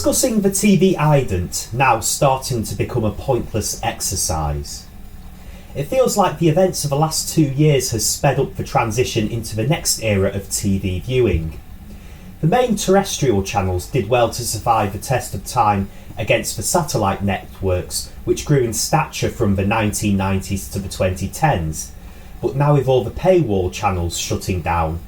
discussing the TV ident now starting to become a pointless exercise? It feels like the events of the last 2 years has sped up the transition into the next era of TV viewing. The main terrestrial channels did well to survive the test of time against the satellite networks, which grew in stature from the 1990s to the 2010s, but now with all the paywall channels shutting down,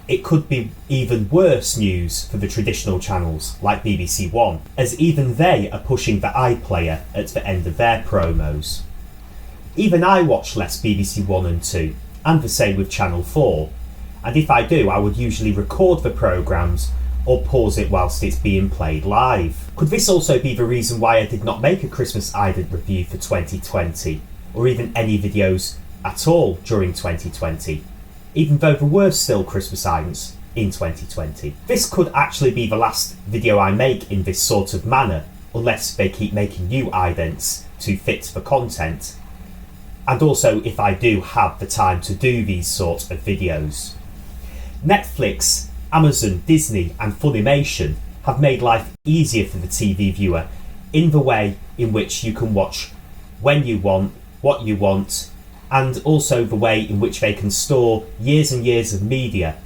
it could be even worse news for the traditional channels like BBC One, as even they are pushing the iPlayer at the end of their promos. Even I watch less BBC One and 2, and the same with Channel 4, and if I do, I would usually record the programmes or pause it whilst it's being played live. Could this also be the reason why I did not make a Christmas ident review for 2020, or even any videos at all during 2020, even though there were still Christmas idents in 2020? This could actually be the last video I make in this sort of manner, unless they keep making new idents to fit the content, and also if I do have the time to do these sorts of videos. Netflix, Amazon, Disney and Funimation have made life easier for the TV viewer in the way in which you can watch when you want, what you want, and also the way in which they can store years and years of media.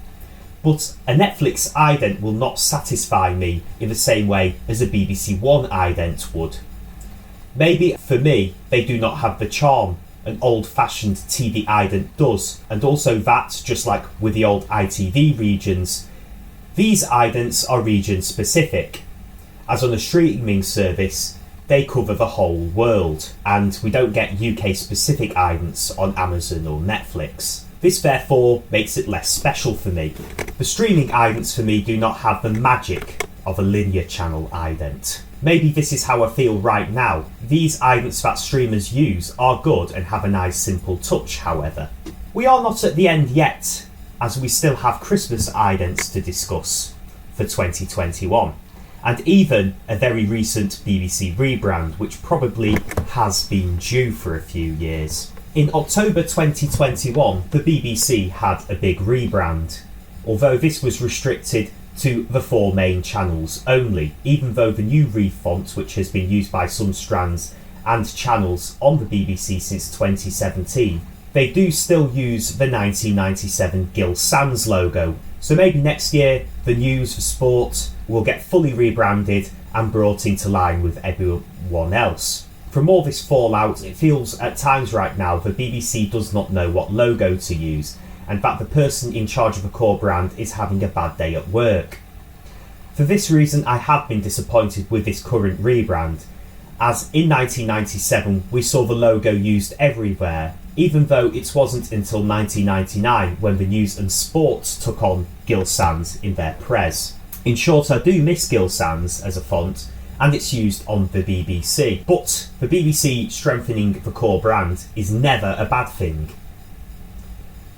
But a Netflix ident will not satisfy me in the same way as a BBC One ident would. Maybe for me they do not have the charm an old-fashioned TV ident does, and also that, just like with the old ITV regions, these idents are region specific, as on a streaming service they cover the whole world, and we don't get UK specific idents on Amazon or Netflix. This therefore makes it less special for me. The streaming idents for me do not have the magic of a linear channel ident. Maybe this is how I feel right now. These idents that streamers use are good and have a nice simple touch, however. We are not at the end yet, as we still have Christmas idents to discuss for 2021, and even a very recent BBC rebrand, which probably has been due for a few years. In October 2021, the BBC had a big rebrand, although this was restricted to the 4 main channels only, even though the new refont, which has been used by some strands and channels on the BBC since 2017, they do still use the 1997 Gill Sans logo. So maybe next year the news for sport will get fully rebranded and brought into line with everyone else. From all this fallout, it feels at times right now the BBC does not know what logo to use, and that the person in charge of the core brand is having a bad day at work. For this reason, I have been disappointed with this current rebrand, as in 1997 we saw the logo used everywhere, even though it wasn't until 1999 when the news and sports took on Gill Sans in their press. In short, I do miss Gill Sans as a font, and it's used on the BBC, but the BBC strengthening the core brand is never a bad thing.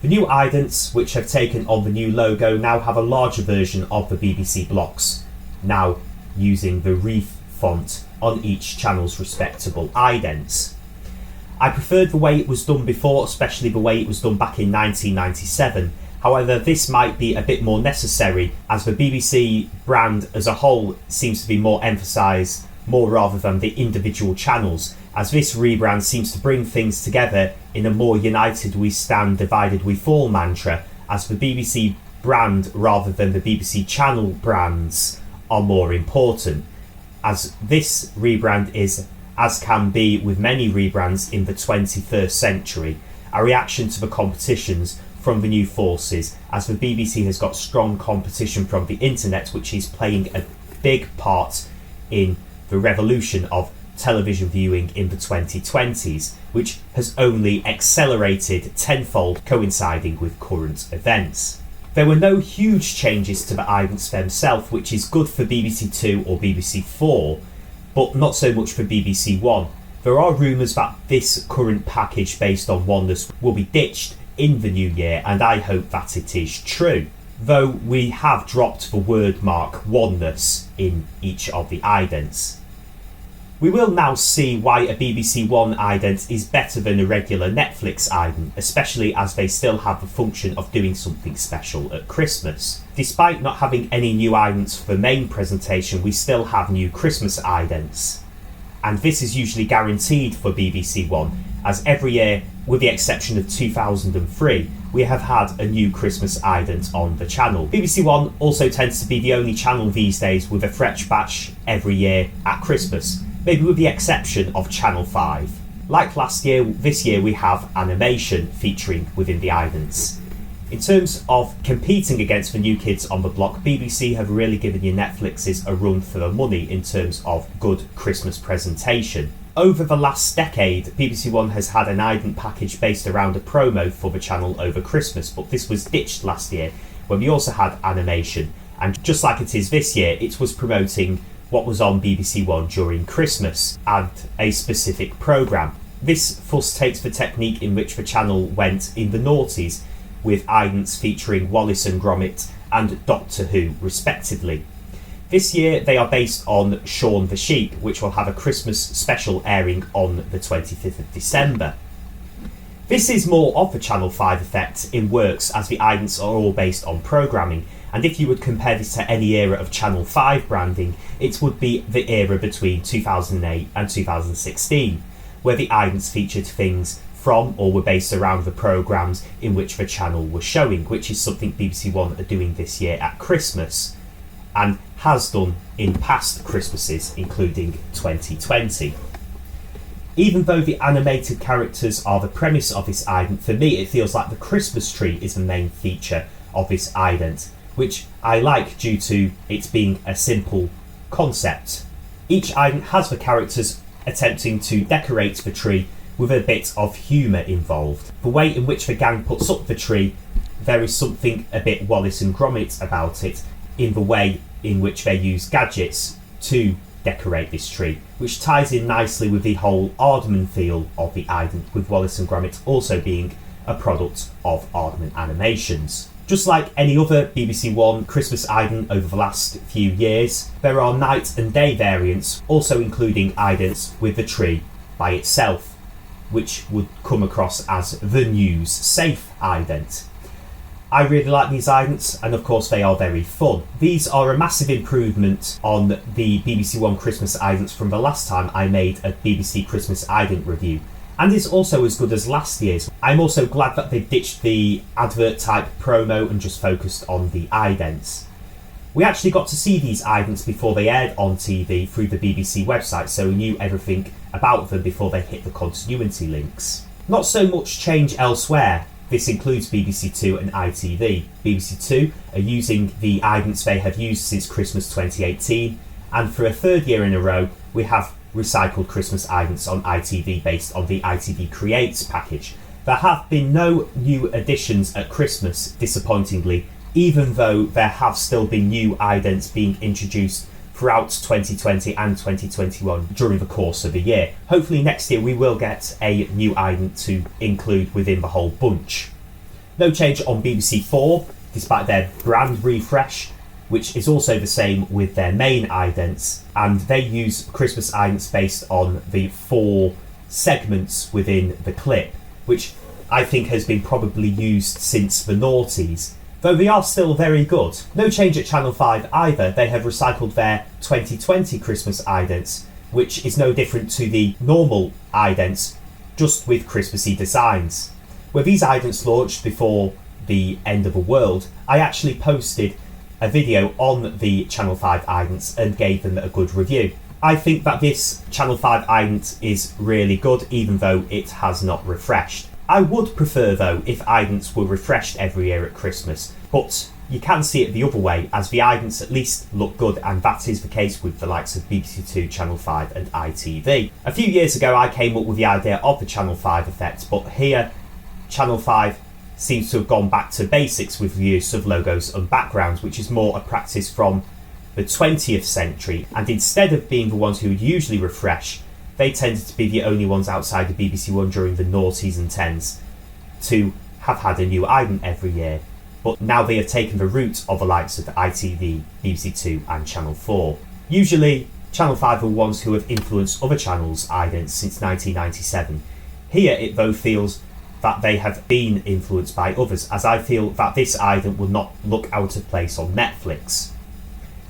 The new idents, which have taken on the new logo, now have a larger version of the BBC blocks, now using the Reef font on each channel's respectable idents. I preferred the way it was done before, especially the way it was done back in 1997. However, this might be a bit more necessary, as the BBC brand as a whole seems to be more emphasised more rather than the individual channels, as this rebrand seems to bring things together in a more united we stand, divided we fall mantra, as the BBC brand rather than the BBC channel brands are more important, as this rebrand is, as can be with many rebrands in the 21st century, a reaction to the competitions from the new forces, as the BBC has got strong competition from the internet, which is playing a big part in the revolution of television viewing in the 2020s, which has only accelerated tenfold, coinciding with current events. There were no huge changes to the idents themselves, which is good for BBC Two or BBC Four, but not so much for BBC One. There are rumours that this current package based on oneness will be ditched in the new year, and I hope that it is true, though we have dropped the word mark oneness in each of the idents. We will now see why a BBC One ident is better than a regular Netflix ident, especially as they still have the function of doing something special at Christmas. Despite not having any new idents for the main presentation, we still have new Christmas idents. And this is usually guaranteed for BBC One, as every year, with the exception of 2003, we have had a new Christmas ident on the channel. BBC One also tends to be the only channel these days with a fresh batch every year at Christmas, maybe with the exception of Channel 5. Like last year, this year we have animation featuring within the idents. In terms of competing against the new kids on the block, BBC have really given your Netflixes a run for their money in terms of good Christmas presentation. Over the last decade, BBC One has had an ident package based around a promo for the channel over Christmas, but this was ditched last year when we also had animation, and just like it is this year, it was promoting what was on BBC One during Christmas and a specific programme. This thus takes the technique in which the channel went in the noughties, with idents featuring Wallace and Gromit and Doctor Who respectively. This year they are based on Shaun the Sheep, which will have a Christmas special airing on the 25th of December. This is more of the Channel 5 effect in works, as the idents are all based on programming, and if you would compare this to any era of Channel 5 branding, it would be the era between 2008 and 2016, where the idents featured things from or were based around the programmes in which the channel was showing, which is something BBC One are doing this year at Christmas, and has done in past Christmases, including 2020. Even though the animated characters are the premise of this ident, for me it feels like the Christmas tree is the main feature of this ident, which I like due to it being a simple concept. Each ident has the characters attempting to decorate the tree with a bit of humour involved. The way in which the gang puts up the tree, there is something a bit Wallace and Gromit about it, in the way in which they use gadgets to decorate this tree, which ties in nicely with the whole Aardman feel of the ident, with Wallace and Gromit also being a product of Aardman Animations. Just like any other BBC One Christmas ident over the last few years, there are night and day variants, also including idents with the tree by itself, which would come across as the News Safe ident. I really like these idents, and of course they are very fun. These are a massive improvement on the BBC One Christmas idents from the last time I made a BBC Christmas ident review, and is also as good as last year's. I'm also glad that they've ditched the advert type promo and just focused on the idents. We actually got to see these idents before they aired on TV through the BBC website, so we knew everything about them before they hit the continuity links. Not so much change elsewhere. This includes BBC Two and ITV. BBC Two are using the idents they have used since Christmas 2018, and for a third year in a row we have recycled Christmas idents on ITV based on the ITV Creates package. There have been no new additions at Christmas, disappointingly, even though there have still been new idents being introduced throughout 2020 and 2021 during the course of the year. Hopefully next year we will get a new ident to include within the whole bunch. No change on BBC 4, despite their brand refresh, which is also the same with their main idents, and they use Christmas idents based on the 4 segments within the clip, which I think has been probably used since the noughties, though they are still very good. No change at Channel 5 either. They have recycled their 2020 Christmas idents, which is no different to the normal idents, just with Christmassy designs. Where these idents launched before the end of the world, I actually posted a video on the Channel 5 idents and gave them a good review. I think that this Channel 5 ident is really good, even though it has not refreshed. I would prefer though if idents were refreshed every year at Christmas, but you can see it the other way, as the idents at least look good, and that is the case with the likes of BBC Two, Channel 5 and ITV. A few years ago I came up with the idea of the Channel 5 effect, but here Channel 5 seems to have gone back to basics with the use of logos and backgrounds, which is more a practice from the 20th century, and instead of being the ones who would usually refresh, they tended to be the only ones outside the BBC One during the noughties and tens to have had a new ident every year. But now they have taken the route of the likes of the ITV, BBC Two and Channel 4. Usually Channel 5 are ones who have influenced other channels' idents since 1997. Here it though feels that they have been influenced by others, as I feel that this ident would not look out of place on Netflix.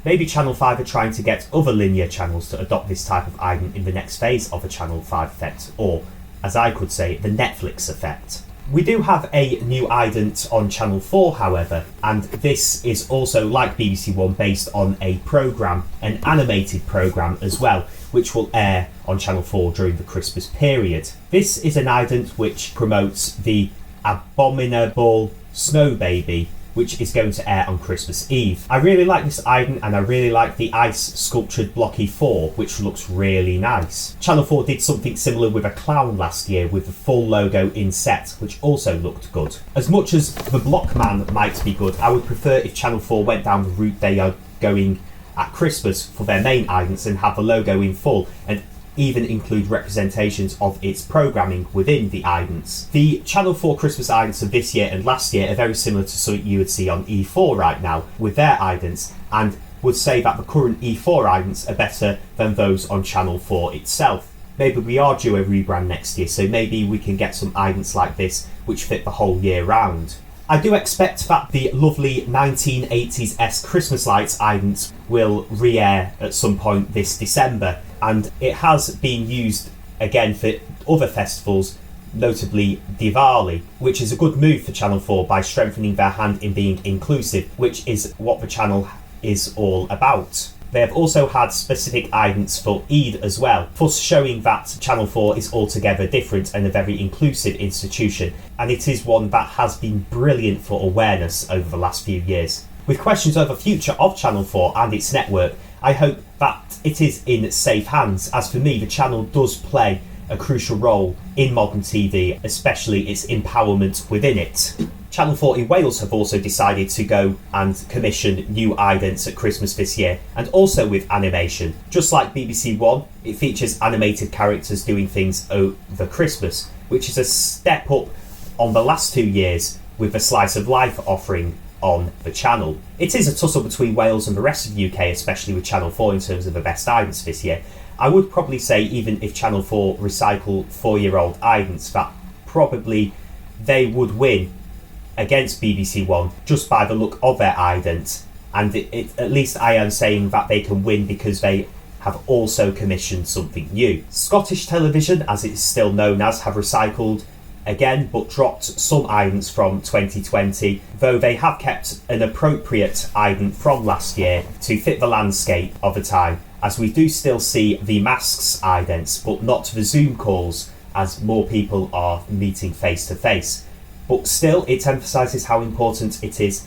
Maybe Channel 5 are trying to get other linear channels to adopt this type of ident in the next phase of a Channel 5 effect, or, as I could say, the Netflix effect. We do have a new ident on Channel 4, however, and this is also, like BBC One, based on a programme, an animated programme as well, which will air on Channel 4 during the Christmas period. This is an ident which promotes the Abominable Snow Baby, which is going to air on Christmas Eve. I really like this ident, and I really like the ice sculptured blocky 4, which looks really nice. Channel 4 did something similar with a clown last year with the full logo in set, which also looked good. As much as the block man might be good, I would prefer if Channel 4 went down the route they are going at Christmas for their main idents and have the logo in full, and even include representations of its programming within the idents. The Channel 4 Christmas idents of this year and last year are very similar to something you would see on E4 right now with their idents, and would say that the current E4 idents are better than those on Channel 4 itself. Maybe we are due a rebrand next year, so maybe we can get some idents like this which fit the whole year round. I do expect that the lovely 1980s S Christmas lights idents will re-air at some point this December, and it has been used again for other festivals, notably Diwali, which is a good move for Channel 4 by strengthening their hand in being inclusive, which is what the channel is all about. They have also had specific idents for Eid as well, thus showing that Channel 4 is altogether different and a very inclusive institution, and it is one that has been brilliant for awareness over the last few years. With questions over the future of Channel 4 and its network, I hope that it is in safe hands, as for me the channel does play a crucial role in modern TV, especially its empowerment within it. Channel 4 in Wales have also decided to go and commission new idents at Christmas this year, and also with animation. Just like BBC One, it features animated characters doing things over Christmas, which is a step up on the last 2 years with the Slice of Life offering on the channel. It is a tussle between Wales and the rest of the UK, especially with Channel 4 in terms of the best idents this year. I would probably say even if Channel 4 recycle 4-year-old idents, that probably they would win against BBC One just by the look of their ident, and at least I am saying that they can win because they have also commissioned something new. Scottish Television, as it is still known as, have recycled again but dropped some idents from 2020, though they have kept an appropriate ident from last year to fit the landscape of the time, as we do still see the masks idents but not the Zoom calls, as more people are meeting face to face. But still, it emphasises how important it is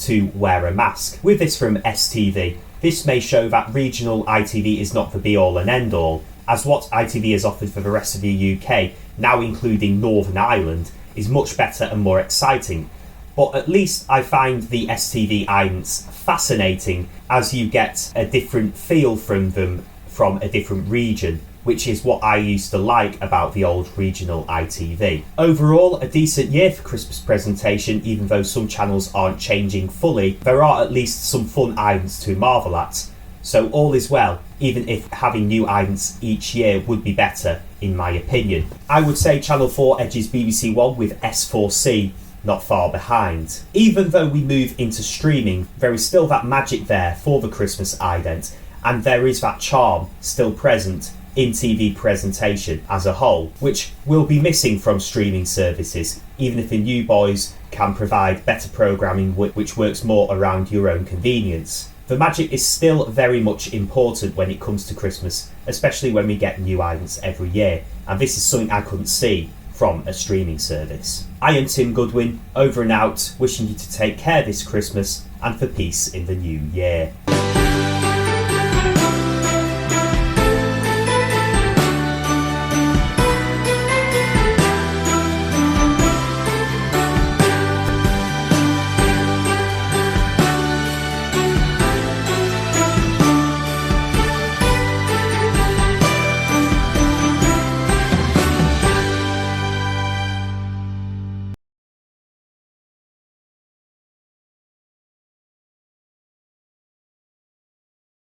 to wear a mask. With this from STV, this may show that regional ITV is not the be-all and end-all, as what ITV has offered for the rest of the UK, now including Northern Ireland, is much better and more exciting. But at least I find the STV idents fascinating, as you get a different feel from them from a different region, which is what I used to like about the old regional ITV. Overall, a decent year for Christmas presentation, even though some channels aren't changing fully. There are at least some fun idents to marvel at. So all is well, even if having new idents each year would be better, in my opinion. I would say Channel 4 edges BBC One with S4C not far behind. Even though we move into streaming, there is still that magic there for the Christmas ident, and there is that charm still present in TV presentation as a whole, which will be missing from streaming services, even if the new boys can provide better programming which works more around your own convenience. The magic is still very much important when it comes to Christmas, especially when we get new idents every year, and this is something I couldn't see from a streaming service. I am Tim Goodwin, over and out, wishing you to take care this Christmas and for peace in the new year.